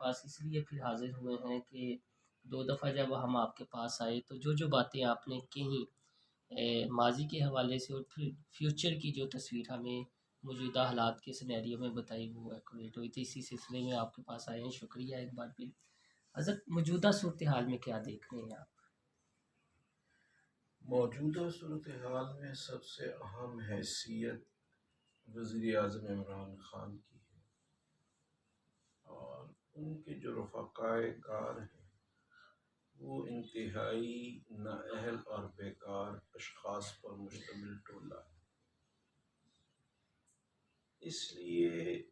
پاس اس لیے پھر حاضر ہوئے ہیں کہ 2 دفعہ جب ہم آپ کے پاس آئے تو جو باتیں آپ نے کہیں ماضی کے حوالے سے اور پھر فیوچر کی جو تصویر ہمیں موجودہ حالات کے سینیریو میں بتائی وہ ایکوریٹ ہوئی تھی، اسی سلسلے میں آپ کے پاس آئے ہیں۔ شکریہ ایک بار پھر۔ حضرت موجودہ صورتحال میں کیا دیکھ رہے ہیں آپ؟ موجودہ صورتحال میں سب سے اہم حیثیت وزیر اعظم عمران خان کی ہے، اور ان کے جو رفقائے کار ہیں وہ انتہائی نااہل اور بیکار اشخاص پر مشتمل ٹولہ ہے۔ اس لیے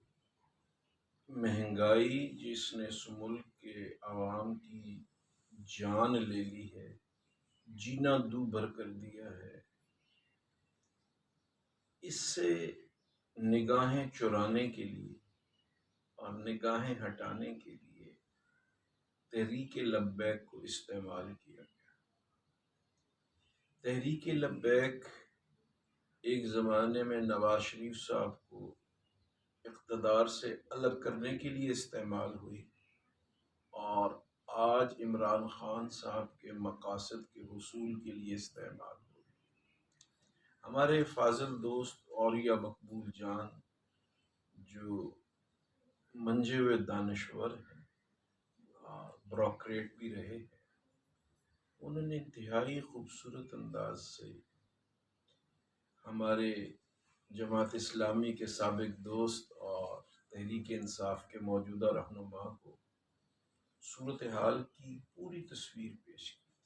مہنگائی جس نے اس ملک کے عوام کی جان لے لی ہے، جینا دو بھر کر دیا ہے، اس سے نگاہیں چرانے کے لیے اور نگاہیں ہٹانے کے لیے تحریک لبیک کو استعمال کیا گیا۔ تحریک لبیک ایک زمانے میں نواز شریف صاحب کو اقتدار سے الگ کرنے کے لیے استعمال ہوئی، اور آج عمران خان صاحب کے مقاصد کے حصول کے لیے استعمال ہوئی۔ ہمارے فاضل دوست اولیاء مقبول جان جو منجے ہوئے دانشور ہیں، بروکریٹ بھی رہے ہیں، انہوں نے انتہائی خوبصورت انداز سے ہمارے جماعت اسلامی کے سابق دوست اور تحریک انصاف کے موجودہ رہنما کو صورتحال کی پوری تصویر پیش کی تھی۔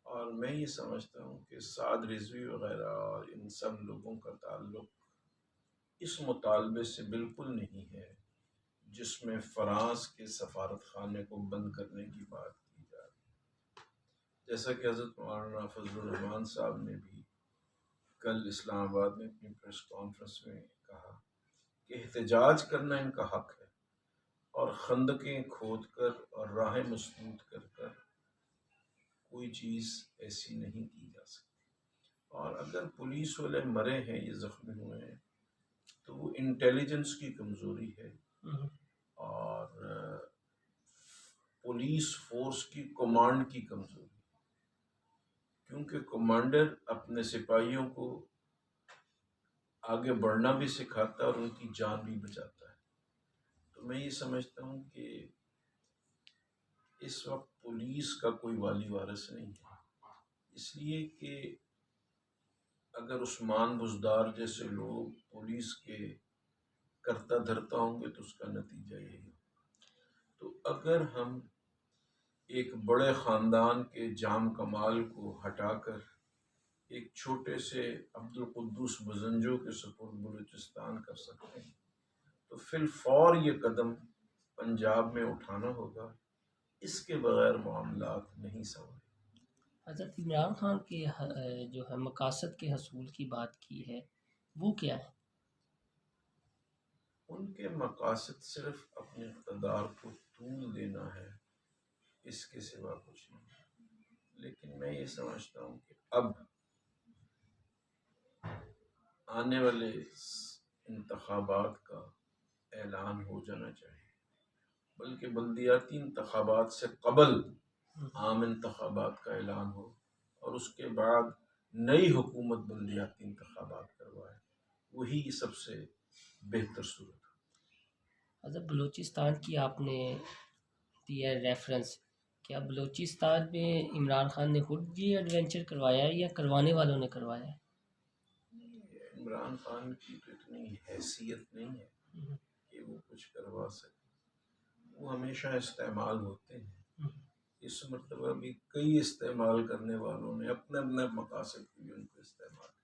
اور میں یہ سمجھتا ہوں کہ سعد رضوی وغیرہ اور ان سب لوگوں کا تعلق اس مطالبے سے بالکل نہیں ہے جس میں فرانس کے سفارت خانے کو بند کرنے کی بات کی جا رہی ہے۔ جیسا کہ حضرت مولانا فضل الرحمان صاحب نے بھی کل اسلام آباد میں اپنی پریس کانفرنس میں کہا کہ احتجاج کرنا ان کا حق ہے، اور خندقیں کھود کر اور راہیں مسدود کر کر کوئی چیز ایسی نہیں کی جا سکتی۔ اور اگر پولیس والے مرے ہیں، یہ زخمی ہوئے ہیں، تو وہ انٹیلیجنس کی کمزوری ہے، اور پولیس فورس کی کمانڈ کی کمزوری، کیونکہ کمانڈر اپنے سپاہیوں کو آگے بڑھنا بھی سکھاتا ہے اور ان کی جان بھی بچاتا ہے۔ تو میں یہ سمجھتا ہوں کہ اس وقت پولیس کا کوئی والی وارث نہیں ہے، اس لیے کہ اگر عثمان بزدار جیسے لوگ پولیس کے کرتا دھرتا ہوں گے تو اس کا نتیجہ یہی ہو۔ تو اگر ہم ایک بڑے خاندان کے جام کمال کو ہٹا کر ایک چھوٹے سے عبدالقدوس بزنجو کے سپرد بلوچستان کر سکتے ہیں، تو فی الفور یہ قدم پنجاب میں اٹھانا ہوگا، اس کے بغیر معاملات نہیں سنوریں۔ حضرت عمران خان کے جو ہے مقاصد کے حصول کی بات کی ہے وہ کیا ہے؟ ان کے مقاصد صرف اپنے اقتدار کو طول دینا ہے، اس کے سوا کچھ نہیں۔ لیکن میں یہ سمجھتا ہوں کہ اب آنے والے انتخابات کا اعلان ہو جانا چاہیے، بلکہ بلدیاتی انتخابات سے قبل عام انتخابات کا اعلان ہو، اور اس کے بعد نئی حکومت بلدیاتی انتخابات کروائے، وہی سب سے بہتر صورت ہے۔ حضرت بلوچستان کی آپ نے دیا ریفرنس، کیا بلوچستان میں عمران خان نے خود یہ ایڈونچر کروایا ہے یا کروانے والوں نے کروایا ہے؟ عمران خان کی تو اتنی حیثیت نہیں ہے کہ وہ کچھ کروا سکے، وہ ہمیشہ استعمال ہوتے ہیں۔ اس مرتبہ بھی کئی استعمال کرنے والوں نے اپنے اپنے مقاصد کے لیے ان کو استعمال کیا۔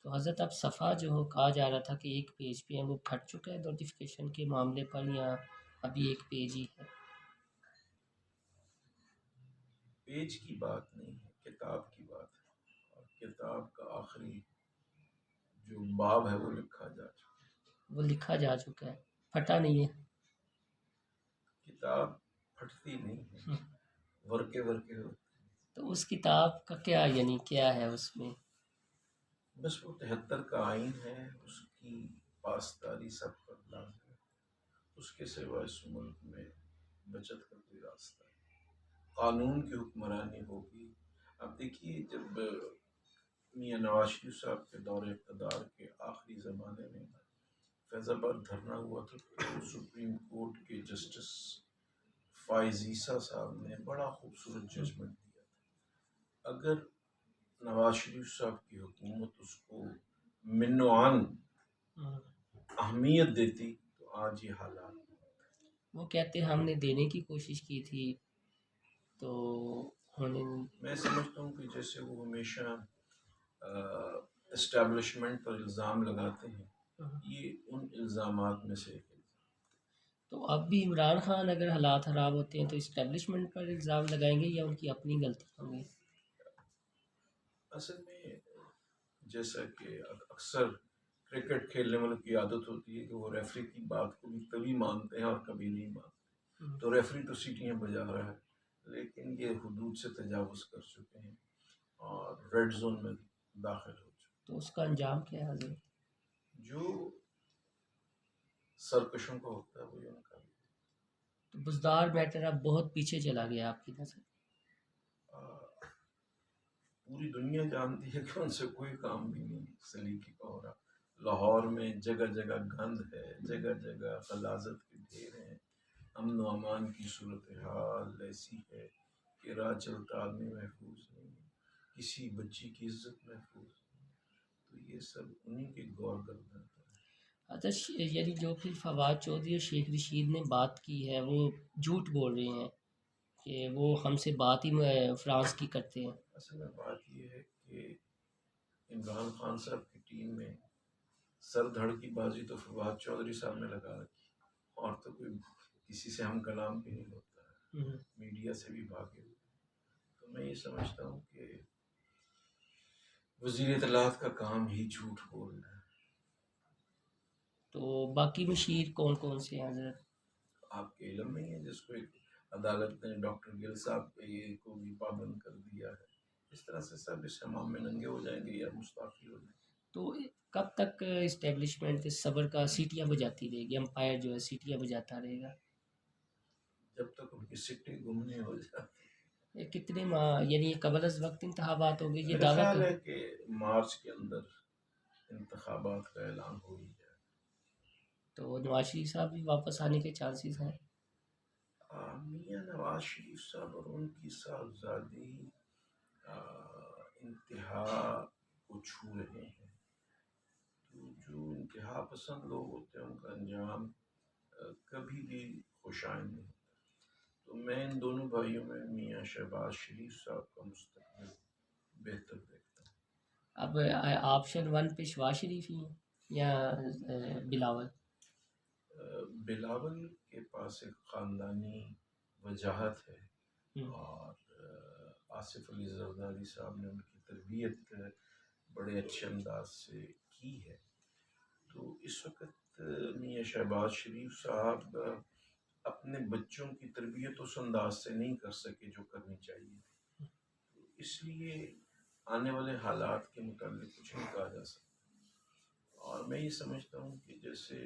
تو حضرت اب صفحہ جو ہو کہا جا رہا تھا کہ ایک پیج پہ ہے، وہ پھٹ چکا ہے نوٹیفیکیشن کے معاملے پر، یا ابھی ایک پیج ہی ہے؟ پیج کی بات نہیں ہے، کتاب کی بات ہے، اور کتاب کا آخری جو باب ہے وہ لکھا جا چکا ہے۔ وہ لکھا جا چکا ہے، پھٹا نہیں ہے؟ کتاب پھٹتی نہیں ہے، ورکے ورکے ہوتے ہیں۔ تو اس کتاب کا کیا یعنی کیا ہے اس میں؟ بس وہ 73 کا آئین ہے، اس کی پاسداری سب پر لازم ہے۔ اس کے سوا اس ملک میں بچت کا کوئی راستہ ہے، قانون کی حکمرانی ہوگی۔ اب دیکھیے جب میاں نواز شریف صاحب کے دور اقتدار کے آخری زمانے میں فیض آباد دھرنا ہوا تو سپریم کورٹ کے جسٹس فائز عیسیٰ صاحب نے بڑا خوبصورت ججمنٹ دیا تھا۔ اگر نواز شریف صاحب کی حکومت اس کو من و عن اہمیت دیتی تو آج یہ حالات۔ وہ کہتے ہیں ہم نے دینے کی کوشش کی تھی تو ہونے میں سمجھتا ہوں کہ جیسے وہ ہمیشہ اسٹیبلشمنٹ پر الزام لگاتے ہیں، یہ ان الزامات میں سے ایک الزام۔ تو اب بھی عمران خان اگر حالات خراب ہوتے ہیں تو اسٹیبلشمنٹ پر الزام لگائیں گے یا ان کی اپنی غلطی ہوں گی؟ اصل میں جیسا کہ اکثر کرکٹ کھیلنے والوں کی عادت ہوتی ہے کہ وہ ریفری کی بات کو بھی کبھی مانتے ہیں اور کبھی نہیں مانتے، تو ریفری تو سیٹیاں بجا رہا ہے لیکن یہ حدود سے تجاوز کر چکے ہیں اور ریڈ زون میں داخل ہو چکے تو اس کا انجام کیا ہے حضرت؟ جو سرکشوں کو ہوتا ہے وہی ان کا بھی۔ تو بزدار میٹر اب بہت پیچھے چلا گیا آپ کی نظر؟ پوری دنیا جانتی ہے کہ ان سے کوئی کام بھی نہیں سلیقے کا ہو رہا۔ لاہور میں جگہ جگہ گند ہے، جگہ جگہ غلاظت کے ڈھیر ہیں، امن و امان کی صورتحال ایسی ہے کہ راہ چلتا آدمی محفوظ نہیں ہے، کسی بچی کی عزت محفوظ نہیں، تو یہ سب انہی کے غور گردن پر ہے۔ اچھا یعنی جو پھر فواد چودھری اور شیخ رشید نے بات کی ہے وہ جھوٹ بول رہے ہیں کہ وہ ہم سے بات ہی فرانس کی کرتے ہیں؟ اصل میں بات یہ ہے کہ عمران خان صاحب کی ٹیم میں سر دھڑ کی بازی تو فواد چودھری صاحب نے لگا رکھی، اور تو کوئی کسی سے ہم کلام بھی نہیں ہوتا ہے، میڈیا سے بھی بھاگے ہوئے۔ تو میں یہ سمجھتا ہوں کہ وزیر اطلاعات کا کام ہی جھوٹ بولنا ہے۔ تو باقی مشیر کون کون سے ہیں حضرت؟ آپ کے علم میں ہی ہے، جس کو ایک عدالت نے ڈاکٹر گل صاحب پہ یہ کو بھی پابند کر دیا ہے، اس طرح سے سب اس حمام میں ننگے ہو جائیں گے یا مستعفی ہو جائیں گے۔ تو کب تک اسٹیبلشمنٹ صبر کا سیٹیاں بجاتی رہے گی، امپائر جو ہے سیٹیاں بجاتا رہے گا؟ جب تک ان کی سٹیں گم نہیں ہو جاتی۔ یہ کتنے ماہ یعنی یہ قبل از وقت انتخابات ہوں گے، یہ میرا دعویٰ خیال ہے کہ مارچ کے اندر انتخابات کا اعلان ہو ہی جائے۔ تو نواز شریف صاحب بھی واپس آنے کے چانسز ہیں؟ میاں نواز شریف صاحب اور ان کی صاحبزادی انتہا کو چھو رہے ہیں، تو جو انتہا پسند لوگ ہوتے ہیں ان کا انجام کبھی بھی خوش آئند نہیں ہوتا۔ تو میں ان دونوں بھائیوں میں میاں شہباز شریف صاحب کا مستقبل بہتر دیکھتا ہوں۔ اب آپشن 1 پہ شہباز شریف ہی ہیں یا بلاول؟ بلاول کے پاس ایک خاندانی وجاہت ہے، اور آصف علی زرداری صاحب نے ان کی تربیت بڑے اچھے انداز سے کی ہے، تو اس وقت میاں شہباز شریف صاحب اپنے بچوں کی تربیت اس انداز سے نہیں کر سکے جو کرنی چاہیے، تو اس لیے آنے والے حالات کے متعلق کچھ نہیں کہا جا سکتا۔ اور میں یہ سمجھتا ہوں کہ جیسے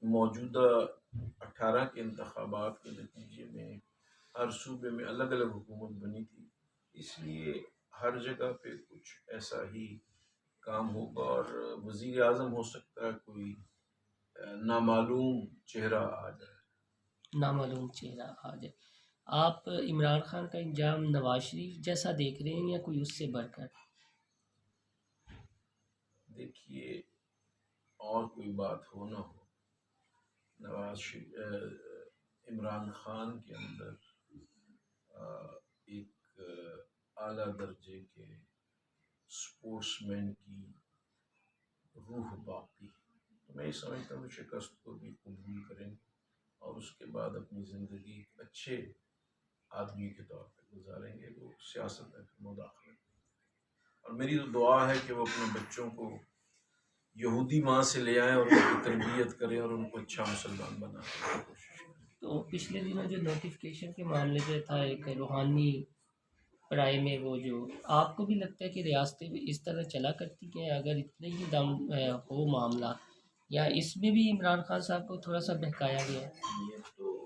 موجودہ 18 کے انتخابات کے نتیجے میں ہر صوبے میں الگ الگ حکومت بنی تھی، اس لیے ہر جگہ پہ کچھ ایسا ہی کام ہوگا اور وزیر اعظم ہو سکتا ہے کوئی نامعلوم چہرہ آ جائے۔ نامعلوم چہرہ آ جائے۔ آپ عمران خان کا انجام نواز شریف جیسا دیکھ رہے ہیں یا کوئی اس سے بڑھ کر؟ دیکھیے اور کوئی بات ہو نہ ہو، عمران خان کے اندر ایک اعلیٰ درجے کے سپورٹس مین کی روح باقی ہے، تو میں یہ سمجھتا ہوں شکست کو بھی قبول کریں اور اس کے بعد اپنی زندگی ایک اچھے آدمی کے طور پہ گزاریں گے، وہ سیاست میں مداخلت نہیں۔ اور میری تو دعا ہے کہ وہ اپنے بچوں کو یہودی ماں سے لے آئیں اور ان کی تربیت کریں اور ان کو اچھا مسلمان بنانے کی کوشش کریں۔ تو پچھلے دنوں جو نوٹیفکیشن کے معاملے پہ تھا ایک روحانی پڑھائی میں، وہ جو آپ کو بھی لگتا ہے کہ ریاستیں بھی اس طرح چلا کرتی ہیں اگر اتنے ہی دم ہو معاملہ، یا اس میں بھی عمران خان صاحب کو تھوڑا سا بہکایا گیا ہے؟ یہ تو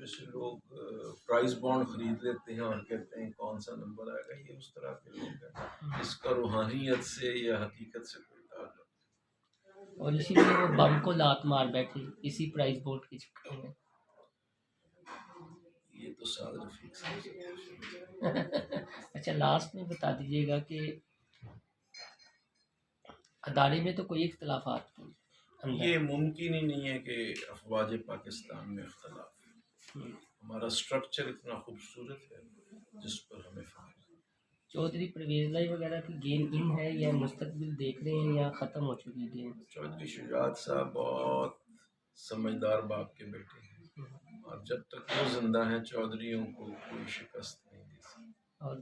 جیسے لوگ پرائز بانڈ خرید لیتے ہیں اور کہتے ہیں کون سا نمبر آئے گا، یہ اس طرح کے لوگ ہیں، اس کا روحانیت سے یا حقیقت سے کوئی تعلق اور اسی لیے وہ بم کو لات مار بیٹھے اسی پرائز بورڈ کے چکر میں. نہیں۔ یہ تو سعد رفیق صاحب سے اچھا لاسٹ میں بتا دیجیے گا کہ ادارے میں تو کوئی اختلافات نہیں اندر. یہ ممکن ہی نہیں ہے کہ افواج پاکستان میں اختلاف ہے۔ ہمارا اسٹرکچر اتنا خوبصورت ہے جس پر ہمیں فخر ہے۔ چودھری پرویز لائی وغیرہ کی گیم ان ہے یا مستقبل دیکھ رہے ہیں یا ختم ہو چکی گیم؟ چودھری شجاعت صاحب بہت سمجھدار باپ کے بیٹے ہیں، اور جب تک وہ زندہ ہیں چودھریوں کو کوئی شکست نہیں دے سکتی۔ اور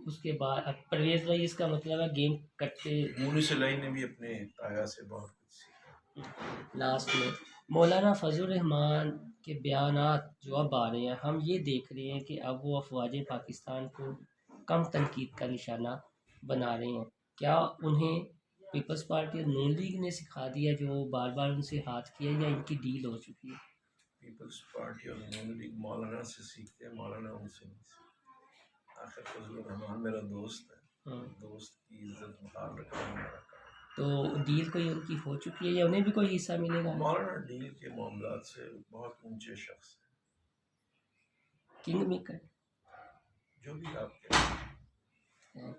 اس کے بعد اب پرویز بھائی اس کا مطلب ہے گیم کٹتے. مونس علیہ نے بھی اپنے تایا سے بہت کچھ سیکھا۔ لاسٹ میں مولانا فضل الرحمان کے بیانات جو اب آ رہے ہیں، ہم یہ دیکھ رہے ہیں کہ اب وہ افواج پاکستان کو کم تنقید کا نشانہ بنا رہے ہیں. کیا انہیں پیپلز پارٹی اور نون لیگ نے سکھا دیا جو بار بار ان سے ہاتھ کیا، یا ان کی ڈیل ہو چکی ہے؟ پیپلز پارٹی اور نون لیگ مولانا سے سیکھتے ہیں، مولانا ان سے نہیں سیکھتے۔ آخر فضل الرحمان میرا دوست ہے، دوست کی عزت بحال رکھنا میرا کام۔ تو ڈیل کوئی ان کی ہو چکی ہے یا انہیں بھی کوئی حصہ ملے گا؟ مولانا ڈیل کے معاملات سے بہت اونچے شخص ہیں، کنگ میکر. جو بھی آپ کہتے ہیں۔